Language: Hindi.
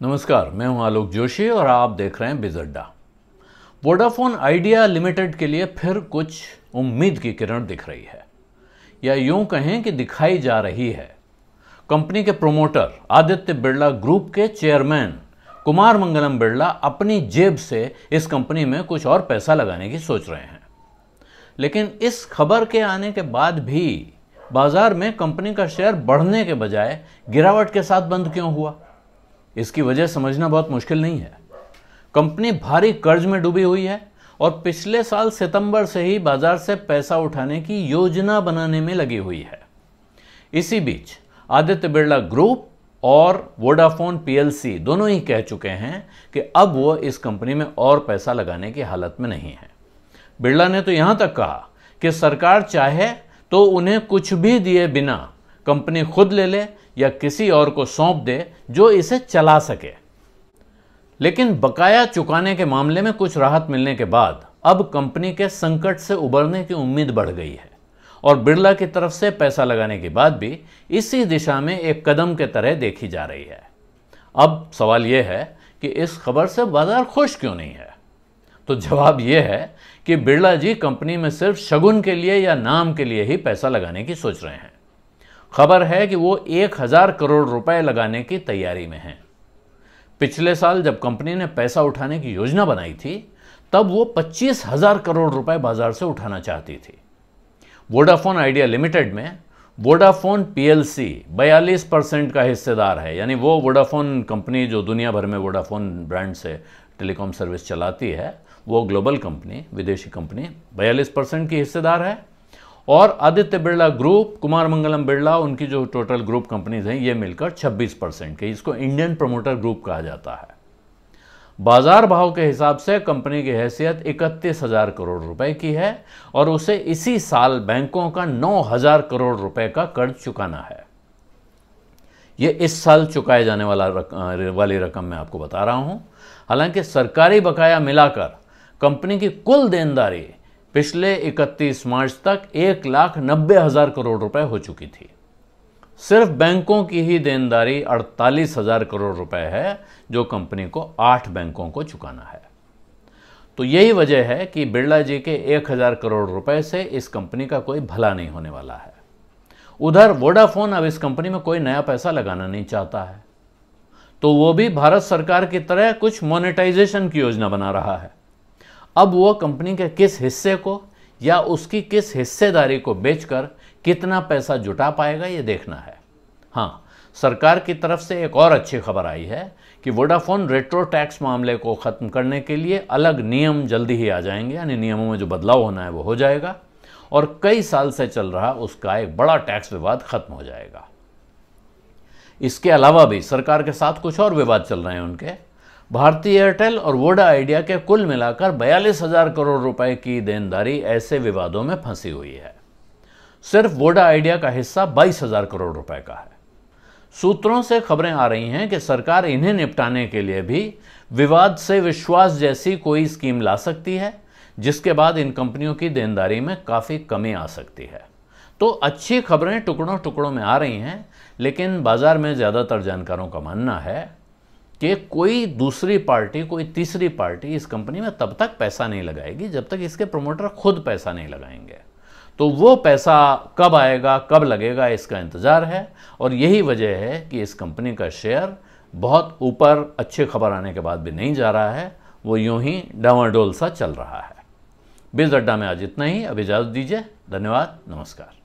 नमस्कार, मैं हूं आलोक जोशी और आप देख रहे हैं बिज अड्डा। वोडाफोन आइडिया लिमिटेड के लिए फिर कुछ उम्मीद की किरण दिख रही है, या यूं कहें कि दिखाई जा रही है। कंपनी के प्रोमोटर आदित्य बिरला ग्रुप के चेयरमैन कुमार मंगलम बिरला अपनी जेब से इस कंपनी में कुछ और पैसा लगाने की सोच रहे हैं। लेकिन इस खबर के आने के बाद भी बाजार में कंपनी का शेयर बढ़ने के बजाय गिरावट के साथ बंद क्यों हुआ, इसकी वजह समझना बहुत मुश्किल नहीं है। कंपनी भारी कर्ज में डूबी हुई है और पिछले साल सितंबर से ही बाजार से पैसा उठाने की योजना बनाने में लगी हुई है। इसी बीच आदित्य बिरला ग्रुप और वोडाफोन पीएलसी दोनों ही कह चुके हैं कि अब वो इस कंपनी में और पैसा लगाने की हालत में नहीं है। बिरला ने तो यहां तक कहा कि सरकार चाहे तो उन्हें कुछ भी दिए बिना कंपनी खुद ले ले या किसी और को सौंप दे जो इसे चला सके। लेकिन बकाया चुकाने के मामले में कुछ राहत मिलने के बाद अब कंपनी के संकट से उबरने की उम्मीद बढ़ गई है और बिरला की तरफ से पैसा लगाने के बाद भी इसी दिशा में एक कदम के तरह देखी जा रही है। अब सवाल यह है कि इस खबर से बाजार खुश क्यों नहीं है? तो जवाब यह है कि बिरला जी कंपनी में सिर्फ शगुन के लिए या नाम के लिए ही पैसा लगाने की सोच रहे हैं। खबर है कि वो 1000 करोड़ रुपए लगाने की तैयारी में हैं। पिछले साल जब कंपनी ने पैसा उठाने की योजना बनाई थी तब वो 25,000 करोड़ रुपए बाजार से उठाना चाहती थी। वोडाफोन आइडिया लिमिटेड में वोडाफोन पीएलसी 42% का हिस्सेदार है, यानी वो वोडाफोन कंपनी जो दुनिया भर में वोडाफोन ब्रांड से टेलीकॉम सर्विस चलाती है, वो ग्लोबल कंपनी, विदेशी कंपनी 42% की हिस्सेदार है। और आदित्य बिरला ग्रुप, कुमार मंगलम बिरला, उनकी जो टोटल ग्रुप कंपनीज हैं ये मिलकर 26% के, इसको इंडियन प्रमोटर ग्रुप कहा जाता है। बाजार भाव के हिसाब से कंपनी की हैसियत 31,000 करोड़ रुपए की है और उसे इसी साल बैंकों का 9,000 करोड़ रुपए का कर्ज चुकाना है। ये इस साल चुकाए जाने वाली रकम मैं आपको बता रहा हूं। हालांकि सरकारी बकाया मिलाकर कंपनी की कुल देनदारी पिछले 31 मार्च तक 1,90,000 करोड़ रुपए हो चुकी थी। सिर्फ बैंकों की ही देनदारी 48,000 करोड़ रुपए है, जो कंपनी को 8 बैंकों को चुकाना है। तो यही वजह है कि बिरला जी के 1,000 करोड़ रुपए से इस कंपनी का कोई भला नहीं होने वाला है। उधर वोडाफोन अब इस कंपनी में कोई नया पैसा लगाना नहीं चाहता है, तो वो भी भारत सरकार की तरह कुछ मोनेटाइजेशन की योजना बना रहा है। अब वो कंपनी के किस हिस्से को या उसकी किस हिस्सेदारी को बेचकर कितना पैसा जुटा पाएगा ये देखना है। हाँ, सरकार की तरफ से एक और अच्छी खबर आई है कि वोडाफोन रेट्रो टैक्स मामले को ख़त्म करने के लिए अलग नियम जल्दी ही आ जाएंगे, यानी नियमों में जो बदलाव होना है वो हो जाएगा और कई साल से चल रहा उसका एक बड़ा टैक्स विवाद खत्म हो जाएगा। इसके अलावा भी सरकार के साथ कुछ और विवाद चल रहे हैं उनके। भारती एयरटेल और वोडा आइडिया के कुल मिलाकर 42,000 करोड़ रुपए की देनदारी ऐसे विवादों में फंसी हुई है। सिर्फ वोडा आइडिया का हिस्सा 22,000 करोड़ रुपए का है। सूत्रों से खबरें आ रही हैं कि सरकार इन्हें निपटाने के लिए भी विवाद से विश्वास जैसी कोई स्कीम ला सकती है, जिसके बाद इन कंपनियों की देनदारी में काफ़ी कमी आ सकती है। तो अच्छी खबरें टुकड़ों टुकड़ों में आ रही हैं, लेकिन बाजार में ज़्यादातर जानकारों का मानना है कि कोई दूसरी पार्टी, कोई तीसरी पार्टी इस कंपनी में तब तक पैसा नहीं लगाएगी जब तक इसके प्रमोटर खुद पैसा नहीं लगाएंगे। तो वो पैसा कब आएगा, कब लगेगा, इसका इंतज़ार है और यही वजह है कि इस कंपनी का शेयर बहुत ऊपर अच्छी खबर आने के बाद भी नहीं जा रहा है, वो यूं ही डावाडोल सा चल रहा है। बिज अड्डा में आज इतना ही। अब इजाज़त दीजिए। धन्यवाद, नमस्कार।